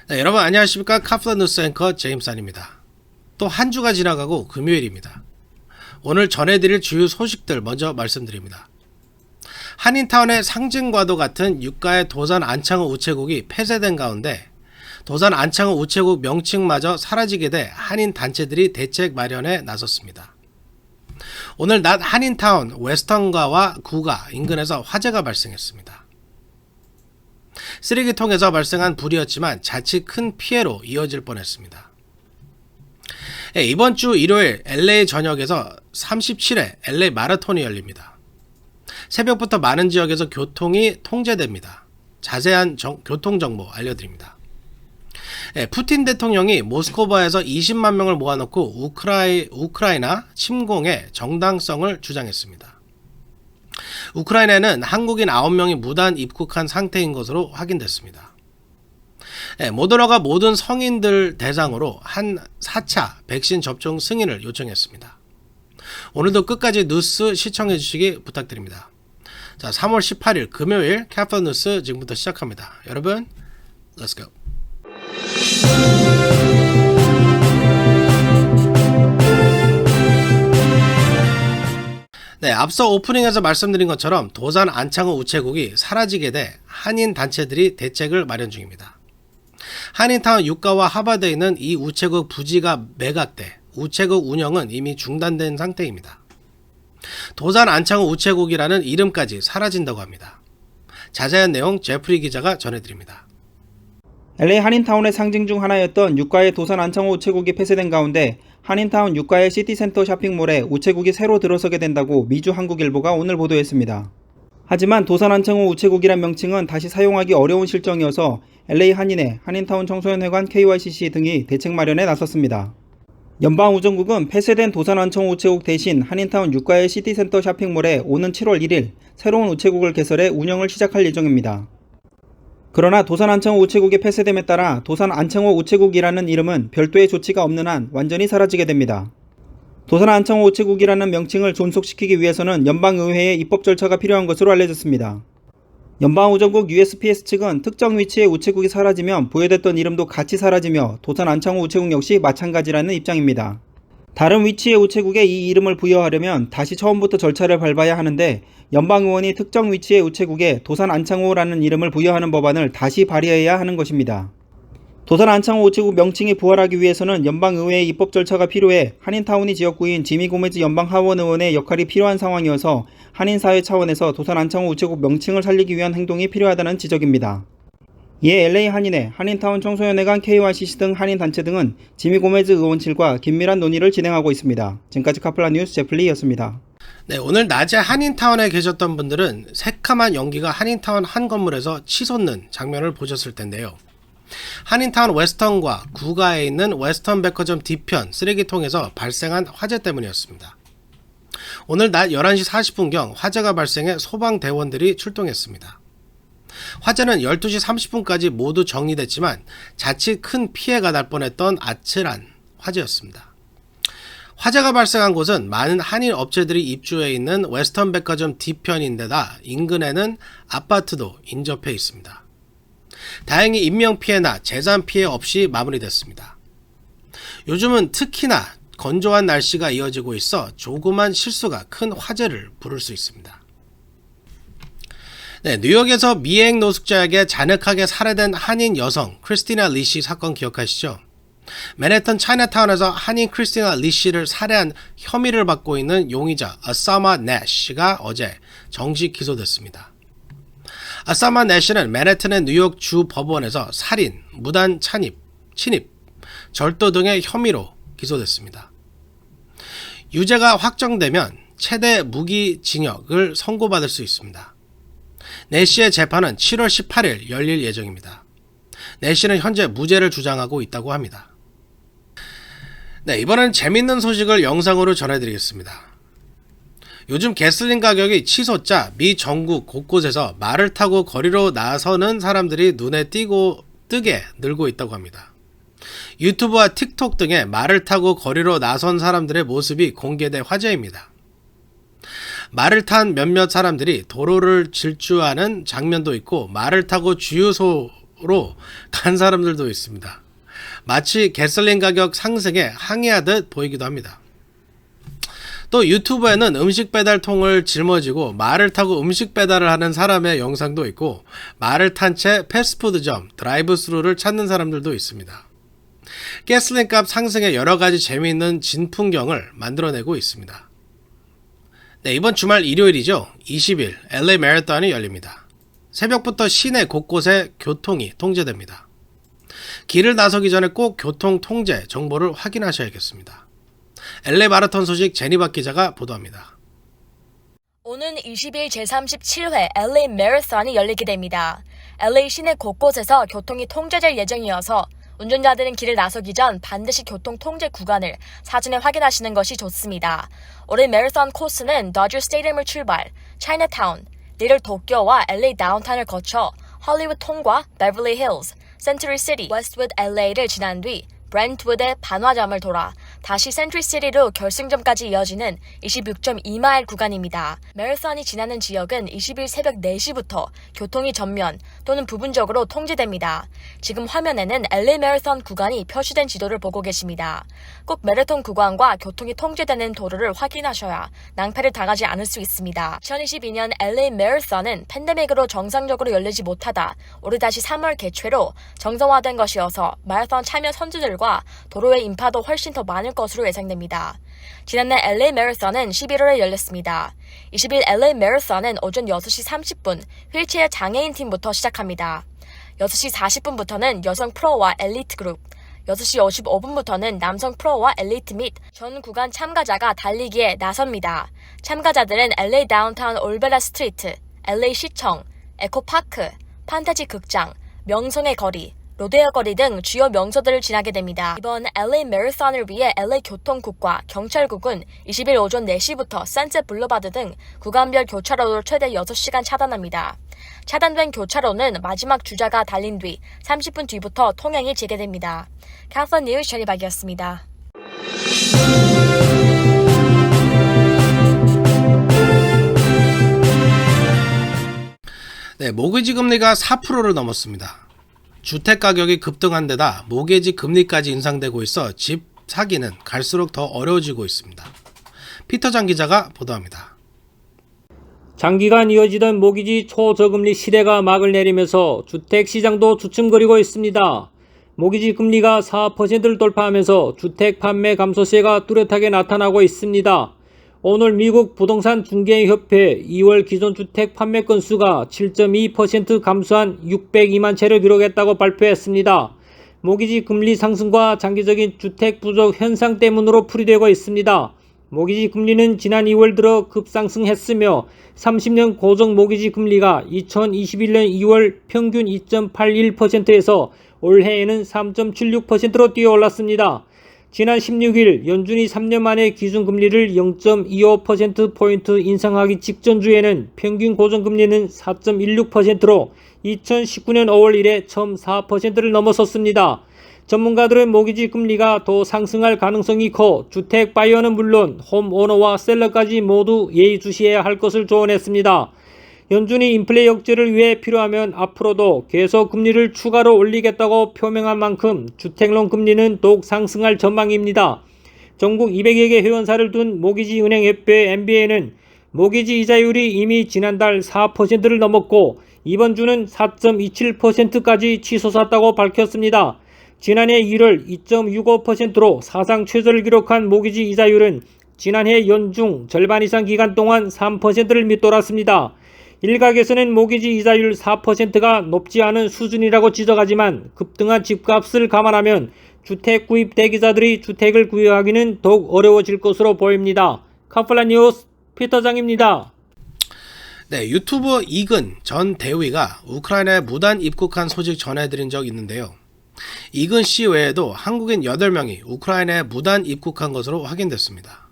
네, 여러분 안녕하십니까. 카플러 뉴스 앵커 제임스안입니다. 또 한 주가 지나가고 금요일입니다. 오늘 전해드릴 주요 소식들 먼저 말씀드립니다. 한인타운의 상징과도 같은 유가의 도산 안창호 우체국이 폐쇄된 가운데 도산 안창호 우체국 명칭마저 사라지게 돼 한인 단체들이 대책 마련에 나섰습니다. 오늘 낮 한인타운 웨스턴가와 구가 인근에서 화재가 발생했습니다. 쓰레기통에서 발생한 불이었지만 자칫 큰 피해로 이어질 뻔했습니다. 이번 주 일요일 LA 전역에서 37회 LA 마라톤이 열립니다. 새벽부터 많은 지역에서 교통이 통제됩니다. 자세한 교통정보 알려드립니다. 푸틴 대통령이 모스크바에서 20만 명을 모아놓고 우크라이나 침공의 정당성을 주장했습니다. 우크라이나에는 한국인 9명이 무단 입국한 상태인 것으로 확인됐습니다. 모더나가 모든 성인들 대상으로 한 4차 백신 접종 승인을 요청했습니다. 오늘도 끝까지 뉴스 시청해 주시기 부탁드립니다. 자, 3월 18일 금요일 카플러 뉴스 지금부터 시작합니다. 여러분, Let's go. 네, 앞서 오프닝에서 말씀드린 것처럼 도산 안창호 우체국이 사라지게 돼 한인 단체들이 대책을 마련 중입니다. 한인타운 유가와 하바드에 있는 이 우체국 부지가 매각돼 우체국 운영은 이미 중단된 상태입니다. 도산 안창호 우체국이라는 이름까지 사라진다고 합니다. 자세한 내용 제프리 기자가 전해드립니다. LA 한인타운의 상징 중 하나였던 유가의 도산 안창호 우체국이 폐쇄된 가운데 한인타운 유가의 시티센터 쇼핑몰에 우체국이 새로 들어서게 된다고 미주 한국일보가 오늘 보도했습니다. 하지만 도산 안창호 우체국이란 명칭은 다시 사용하기 어려운 실정이어서 LA 한인회, 한인타운 청소년회관 KYCC 등이 대책 마련에 나섰습니다. 연방우정국은 폐쇄된 도산 안창호 우체국 대신 한인타운 유가의 시티센터 쇼핑몰에 오는 7월 1일 새로운 우체국을 개설해 운영을 시작할 예정입니다. 그러나 도산 안창호 우체국이 폐쇄됨에 따라 도산 안창호 우체국이라는 이름은 별도의 조치가 없는 한 완전히 사라지게 됩니다. 도산 안창호 우체국이라는 명칭을 존속시키기 위해서는 연방의회의 입법 절차가 필요한 것으로 알려졌습니다. 연방우정국 USPS 측은 특정 위치의 우체국이 사라지면 부여됐던 이름도 같이 사라지며 도산 안창호 우체국 역시 마찬가지라는 입장입니다. 다른 위치의 우체국에 이 이름을 부여하려면 다시 처음부터 절차를 밟아야 하는데 연방의원이 특정 위치의 우체국에 도산 안창호라는 이름을 부여하는 법안을 다시 발의해야 하는 것입니다. 도산 안창호 우체국 명칭이 부활하기 위해서는 연방의회의 입법 절차가 필요해 한인타운이 지역구인 지미 고메즈 연방하원의원의 역할이 필요한 상황이어서 한인사회 차원에서 도산 안창호 우체국 명칭을 살리기 위한 행동이 필요하다는 지적입니다. 이에 LA 한인회, 한인타운 청소년회관 KYCC 등 한인단체 등은 지미 고메즈 의원실과 긴밀한 논의를 진행하고 있습니다. 지금까지 카플라 뉴스 제플리였습니다. 네, 오늘 낮에 한인타운에 계셨던 분들은 새카만 연기가 한인타운 한 건물에서 치솟는 장면을 보셨을 텐데요. 한인타운 웨스턴과 구가에 있는 웨스턴 백화점 뒤편 쓰레기통에서 발생한 화재 때문이었습니다. 오늘 낮 11시 40분경 화재가 발생해 소방대원들이 출동했습니다. 화재는 12시 30분까지 모두 정리됐지만 자칫 큰 피해가 날 뻔했던 아찔한 화재였습니다. 화재가 발생한 곳은 많은 한인 업체들이 입주해 있는 웨스턴 백화점 뒤편인데다 인근에는 아파트도 인접해 있습니다. 다행히 인명피해나 재산피해 없이 마무리됐습니다. 요즘은 특히나 건조한 날씨가 이어지고 있어 조그만 실수가 큰 화재를 부를 수 있습니다. 네, 뉴욕에서 미행 노숙자에게 잔혹하게 살해된 한인 여성 크리스티나 리 씨 사건 기억하시죠? 맨해튼 차이나타운에서 한인 크리스티나 리 씨를 살해한 혐의를 받고 있는 용의자 아사마 내쉬가 어제 정식 기소됐습니다. 아사마 내쉬는 맨해튼의 뉴욕 주 법원에서 살인, 무단 침입, 절도 등의 혐의로 기소됐습니다. 유죄가 확정되면 최대 무기징역을 선고받을 수 있습니다. 내쉬의 재판은 7월 18일 열릴 예정입니다. 내쉬는 현재 무죄를 주장하고 있다고 합니다. 네, 이번엔 재밌는 소식을 영상으로 전해드리겠습니다. 요즘 가솔린 가격이 치솟자 미 전국 곳곳에서 말을 타고 거리로 나서는 사람들이 눈에 뜨게 늘고 있다고 합니다. 유튜브와 틱톡 등에 말을 타고 거리로 나선 사람들의 모습이 공개돼 화제입니다. 말을 탄 몇몇 사람들이 도로를 질주하는 장면도 있고 말을 타고 주유소로 간 사람들도 있습니다. 마치 가솔린 가격 상승에 항의하듯 보이기도 합니다. 또 유튜브에는 음식 배달통을 짊어지고 말을 타고 음식 배달을 하는 사람의 영상도 있고 말을 탄 채 패스트푸드점, 드라이브스루를 찾는 사람들도 있습니다. 가솔린 값 상승에 여러가지 재미있는 진풍경을 만들어내고 있습니다. 네, 이번 주말 일요일이죠. 20일 LA 마라톤이 열립니다. 새벽부터 시내 곳곳에 교통이 통제됩니다. 길을 나서기 전에 꼭 교통 통제 정보를 확인하셔야겠습니다. LA 마라톤 소식 제니박 기자가 보도합니다. 오는 20일 제37회 LA 마라톤이 열리게 됩니다. LA 시내 곳곳에서 교통이 통제될 예정이어서 운전자들은 길을 나서기 전 반드시 교통 통제 구간을 사전에 확인하시는 것이 좋습니다. 올해 마라톤 코스는 도저 스테디움을 출발, 차이나타운, 리틀 도쿄와 LA 다운타운을 거쳐 헐리우드 통과 베벌리 힐즈, 센트럴 시티, 웨스트우드 LA를 지난 뒤 브렌트우드의 반화점을 돌아 다시 센트럴시티로 결승점까지 이어지는 26.2마일 구간입니다. 마라톤이 지나는 지역은 20일 새벽 4시부터 교통이 전면 또는 부분적으로 통제됩니다. 지금 화면에는 LA 마라톤 구간이 표시된 지도를 보고 계십니다. 꼭 마라톤 구간과 교통이 통제되는 도로를 확인하셔야 낭패를 당하지 않을 수 있습니다. 2022년 LA 마라톤은 팬데믹으로 정상적으로 열리지 못하다 올해 다시 3월 개최로 정상화된 것이어서 마라톤 참여 선수들과 도로의 인파도 훨씬 더 많을 것으로 예상됩니다. 지난해 LA 마라톤은 11월에 열렸습니다. 20일 LA 마라톤은 오전 6시 30분 휠체어 장애인 팀부터 시작합니다. 6시 40분부터는 여성 프로와 엘리트 그룹, 6시 55분부터는 남성 프로와 엘리트 및 전 구간 참가자가 달리기에 나섭니다. 참가자들은 LA 다운타운 올베라 스트리트, LA 시청, 에코파크, 판타지 극장, 명성의 거리, 로데오 거리 등 주요 명소들을 지나게 됩니다. 이번 LA 마라톤을 위해 LA 교통국과 경찰국은 20일 오전 4시부터 선셋 블루바드 등 구간별 교차로를 최대 6시간 차단합니다. 차단된 교차로는 마지막 주자가 달린 뒤 30분 뒤부터 통행이 재개됩니다. 카플 뉴스 제니박이었습니다. 네, 모기지 금리가 4%를 넘었습니다. 주택 가격이 급등한 데다 모기지 금리까지 인상되고 있어 집 사기는 갈수록 더 어려워지고 있습니다. 피터장 기자가 보도합니다. 장기간 이어지던 모기지 초저금리 시대가 막을 내리면서 주택시장도 주춤거리고 있습니다. 모기지 금리가 4%를 돌파하면서 주택 판매 감소세가 뚜렷하게 나타나고 있습니다. 오늘 미국 부동산 중개협회 2월 기존 주택 판매 건수가 7.2% 감소한 602만 채를 기록했다고 발표했습니다. 모기지 금리 상승과 장기적인 주택 부족 현상 때문으로 풀이되고 있습니다. 모기지 금리는 지난 2월 들어 급상승했으며 30년 고정 모기지 금리가 2021년 2월 평균 2.81%에서 올해에는 3.76%로 뛰어올랐습니다. 지난 16일 연준이 3년 만에 기준금리를 0.25%포인트 인상하기 직전 주에는 평균 고정금리는 4.16%로 2019년 5월 이래 처음 4%를 넘어섰습니다. 전문가들은 모기지 금리가 더 상승할 가능성이 커 주택 바이어는 물론 홈오너와 셀러까지 모두 예의주시해야 할 것을 조언했습니다. 연준이 인플레 억제를 위해 필요하면 앞으로도 계속 금리를 추가로 올리겠다고 표명한 만큼 주택론 금리는 더욱 상승할 전망입니다. 전국 200여 개 회원사를 둔 모기지은행협회 MBA는 모기지 이자율이 이미 지난달 4%를 넘었고 이번 주는 4.27%까지 치솟았다고 밝혔습니다. 지난해 1월 2.65%로 사상 최저를 기록한 모기지 이자율은 지난해 연중 절반 이상 기간 동안 3%를 밑돌았습니다. 일각에서는 모기지 이자율 4%가 높지 않은 수준이라고 지적하지만 급등한 집값을 감안하면 주택 구입 대기자들이 주택을 구입하기는 더욱 어려워질 것으로 보입니다. 카플라 뉴스 피터장입니다. 네, 유튜버 이근 전 대위가 우크라이나에 무단 입국한 소식 전해드린 적 있는데요. 이근 씨 외에도 한국인 8명이 우크라이나에 무단 입국한 것으로 확인됐습니다.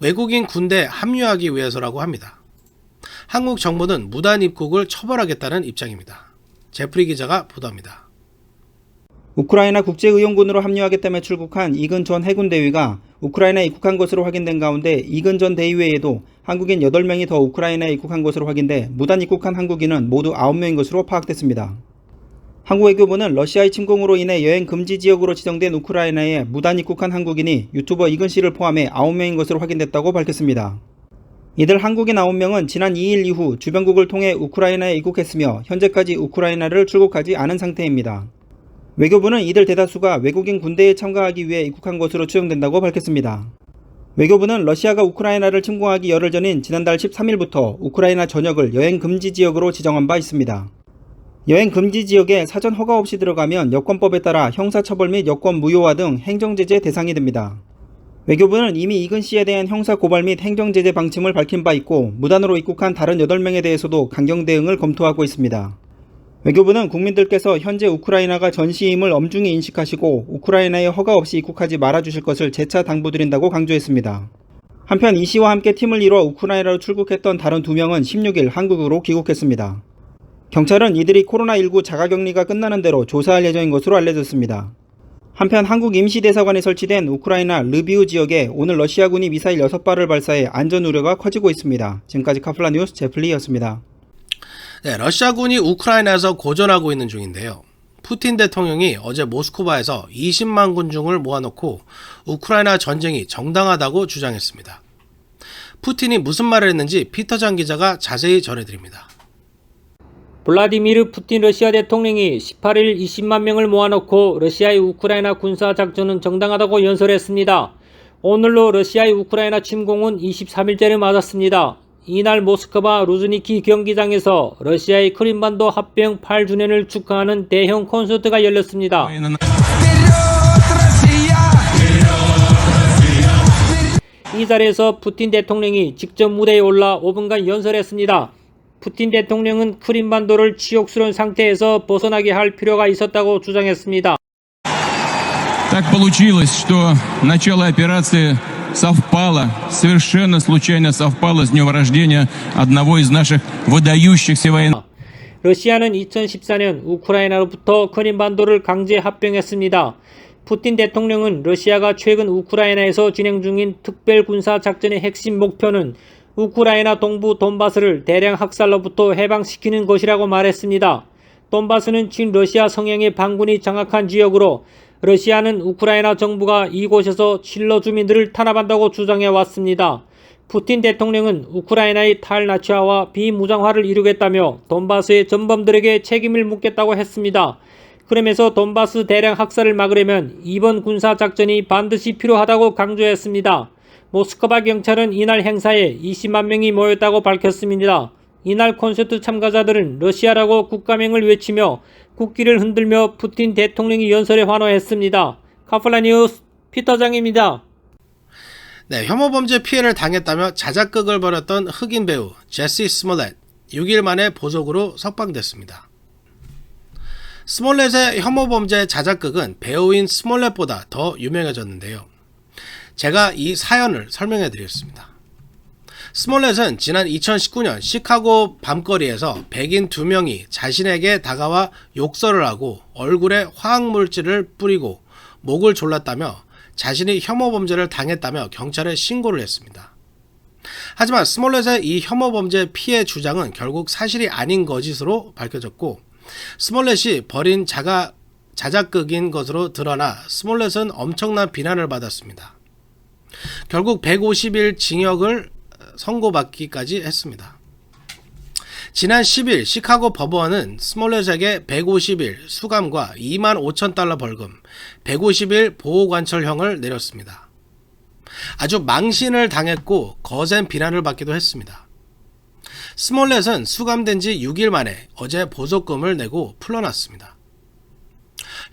외국인 군대에 합류하기 위해서라고 합니다. 한국 정부는 무단 입국을 처벌하겠다는 입장입니다. 제프리 기자가 보도합니다. 우크라이나 국제의용군으로 합류하겠다며 출국한 이근 전 해군 대위가 우크라이나에 입국한 것으로 확인된 가운데 이근 전 대위 외에도 한국인 8명이 더 우크라이나에 입국한 것으로 확인돼 무단 입국한 한국인은 모두 9명인 것으로 파악됐습니다. 한국 외교부는 러시아의 침공으로 인해 여행 금지 지역으로 지정된 우크라이나에 무단 입국한 한국인이 유튜버 이근 씨를 포함해 9명인 것으로 확인됐다고 밝혔습니다. 이들 한국인 9명은 지난 2일 이후 주변국을 통해 우크라이나에 입국했으며 현재까지 우크라이나를 출국하지 않은 상태입니다. 외교부는 이들 대다수가 외국인 군대에 참가하기 위해 입국한 것으로 추정된다고 밝혔습니다. 외교부는 러시아가 우크라이나를 침공하기 열흘 전인 지난달 13일부터 우크라이나 전역을 여행 금지 지역으로 지정한 바 있습니다. 여행 금지 지역에 사전 허가 없이 들어가면 여권법에 따라 형사처벌 및 여권 무효화 등 행정제재 대상이 됩니다. 외교부는 이미 이근 씨에 대한 형사 고발 및 행정제재 방침을 밝힌 바 있고 무단으로 입국한 다른 8명에 대해서도 강경 대응을 검토하고 있습니다. 외교부는 국민들께서 현재 우크라이나가 전시임을 엄중히 인식하시고 우크라이나에 허가 없이 입국하지 말아주실 것을 재차 당부드린다고 강조했습니다. 한편 이 씨와 함께 팀을 이뤄 우크라이나로 출국했던 다른 2명은 16일 한국으로 귀국했습니다. 경찰은 이들이 코로나19 자가격리가 끝나는 대로 조사할 예정인 것으로 알려졌습니다. 한편 한국 임시대사관에 설치된 우크라이나 르비우 지역에 오늘 러시아군이 미사일 6발을 발사해 안전 우려가 커지고 있습니다. 지금까지 카플라 뉴스 제플리였습니다. 네, 러시아군이 우크라이나에서 고전하고 있는 중인데요. 푸틴 대통령이 어제 모스크바에서 20만 군중을 모아놓고 우크라이나 전쟁이 정당하다고 주장했습니다. 푸틴이 무슨 말을 했는지 피터장 기자가 자세히 전해드립니다. 블라디미르 푸틴 러시아 대통령이 18일 20만 명을 모아놓고 러시아의 우크라이나 군사작전은 정당하다고 연설했습니다. 오늘로 러시아의 우크라이나 침공은 23일째를 맞았습니다. 이날 모스크바 루즈니키 경기장에서 러시아의 크림반도 합병 8주년을 축하하는 대형 콘서트가 열렸습니다. 이 자리에서 푸틴 대통령이 직접 무대에 올라 5분간 연설했습니다. 푸틴 대통령은 크림반도를 치욕스러운 상태에서 벗어나게 할 필요가 있었다고 주장했습니다. Так получилось, что начало операции совпало, совершенно случайно совпало с днем рождения одного из наших выдающихся военных. 러시아는 2014년 우크라이나로부터 크림반도를 강제 합병했습니다. 푸틴 대통령은 러시아가 최근 우크라이나에서 진행 중인 특별 군사 작전의 핵심 목표는 우크라이나 동부 돈바스를 대량 학살로부터 해방시키는 것이라고 말했습니다. 돈바스는 친러시아 성향의 반군이 장악한 지역으로 러시아는 우크라이나 정부가 이곳에서 친러 주민들을 탄압한다고 주장해 왔습니다. 푸틴 대통령은 우크라이나의 탈나치화와 비무장화를 이루겠다며 돈바스의 전범들에게 책임을 묻겠다고 했습니다. 그러면서 돈바스 대량 학살을 막으려면 이번 군사작전이 반드시 필요하다고 강조했습니다. 모스크바 경찰은 이날 행사에 20만 명이 모였다고 밝혔습니다. 이날 콘서트 참가자들은 러시아라고 국가명을 외치며 국기를 흔들며 푸틴 대통령이 연설에 환호했습니다. 카플라 뉴스 피터장입니다. 네, 혐오범죄 피해를 당했다며 자작극을 벌였던 흑인 배우 제시 스몰렛 6일 만에 보석으로 석방됐습니다. 스몰렛의 혐오범죄 자작극은 배우인 스몰렛보다 더 유명해졌는데요. 제가 이 사연을 설명해 드리겠습니다. 스몰렛은 지난 2019년 시카고 밤거리에서 백인 2명이 자신에게 다가와 욕설을 하고 얼굴에 화학물질을 뿌리고 목을 졸랐다며 자신이 혐오범죄를 당했다며 경찰에 신고를 했습니다. 하지만 스몰렛의 이 혐오범죄 피해 주장은 결국 사실이 아닌 거짓으로 밝혀졌고 스몰렛이 벌인 자작극인 것으로 드러나 스몰렛은 엄청난 비난을 받았습니다. 결국 150일 징역을 선고받기까지 했습니다. 지난 10일 시카고 법원은 스몰렛에게 150일 수감과 25,000달러 벌금, 150일 보호관찰형을 내렸습니다. 아주 망신을 당했고 거센 비난을 받기도 했습니다. 스몰렛은 수감된 지 6일 만에 어제 보석금을 내고 풀려났습니다.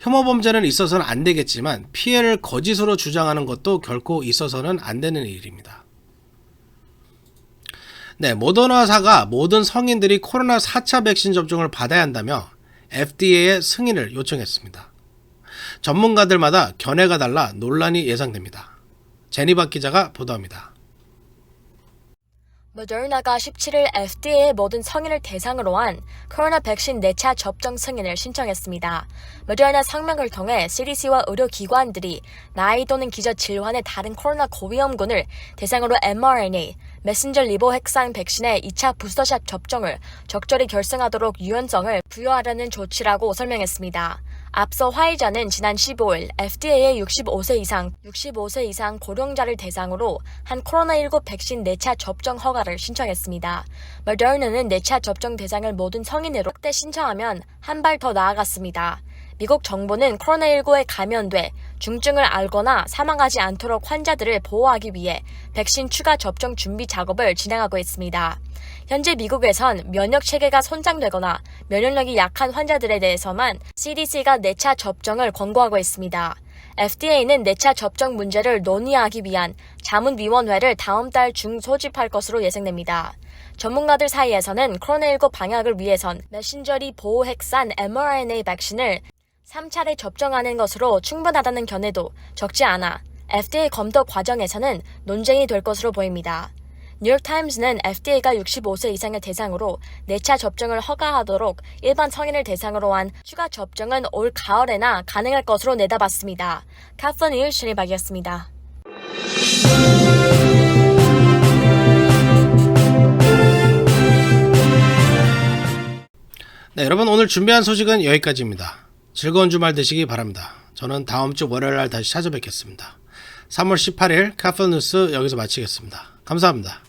혐오범죄는 있어서는 안 되겠지만 피해를 거짓으로 주장하는 것도 결코 있어서는 안 되는 일입니다. 네, 모더나사가 모든 성인들이 코로나 4차 백신 접종을 받아야 한다며 FDA의 승인을 요청했습니다. 전문가들마다 견해가 달라 논란이 예상됩니다. 제니박 기자가 보도합니다. 모더나가 17일 FDA의 모든 성인을 대상으로 한 코로나 백신 4차 접종 승인을 신청했습니다. 모더나 성명을 통해 CDC와 의료기관들이 나이 또는 기저 질환의 다른 코로나 고위험군을 대상으로 mRNA, 메신저 리보 핵산 백신의 2차 부스터샷 접종을 적절히 결승하도록 유연성을 부여하려는 조치라고 설명했습니다. 앞서 화이자는 지난 15일 FDA의 65세 이상 고령자를 대상으로 한 코로나19 백신 4차 접종 허가를 신청했습니다. 모더나는 4차 접종 대상을 모든 성인으로 확대 신청하면 한 발 더 나아갔습니다. 미국 정부는 코로나19에 감염돼 중증을 앓거나 사망하지 않도록 환자들을 보호하기 위해 백신 추가 접종 준비 작업을 진행하고 있습니다. 현재 미국에선 면역 체계가 손상되거나 면역력이 약한 환자들에 대해서만 CDC가 4차 접종을 권고하고 있습니다. FDA는 4차 접종 문제를 논의하기 위한 자문위원회를 다음 달 중 소집할 것으로 예상됩니다. 전문가들 사이에서는 코로나19 방역을 위해선 메신저리 보호핵산 mRNA 백신을 3차례 접종하는 것으로 충분하다는 견해도 적지 않아 FDA 검토 과정에서는 논쟁이 될 것으로 보입니다. 뉴욕타임즈는 FDA가 65세 이상을 대상으로 4차 접종을 허가하도록 일반 성인을 대상으로 한 추가 접종은 올 가을에나 가능할 것으로 내다봤습니다. 카플 뉴스 진입하겠습니다. 네, 여러분 오늘 준비한 소식은 여기까지입니다. 즐거운 주말 되시기 바랍니다. 저는 다음 주 월요일 날 다시 찾아뵙겠습니다. 3월 18일 카플 뉴스 여기서 마치겠습니다. 감사합니다.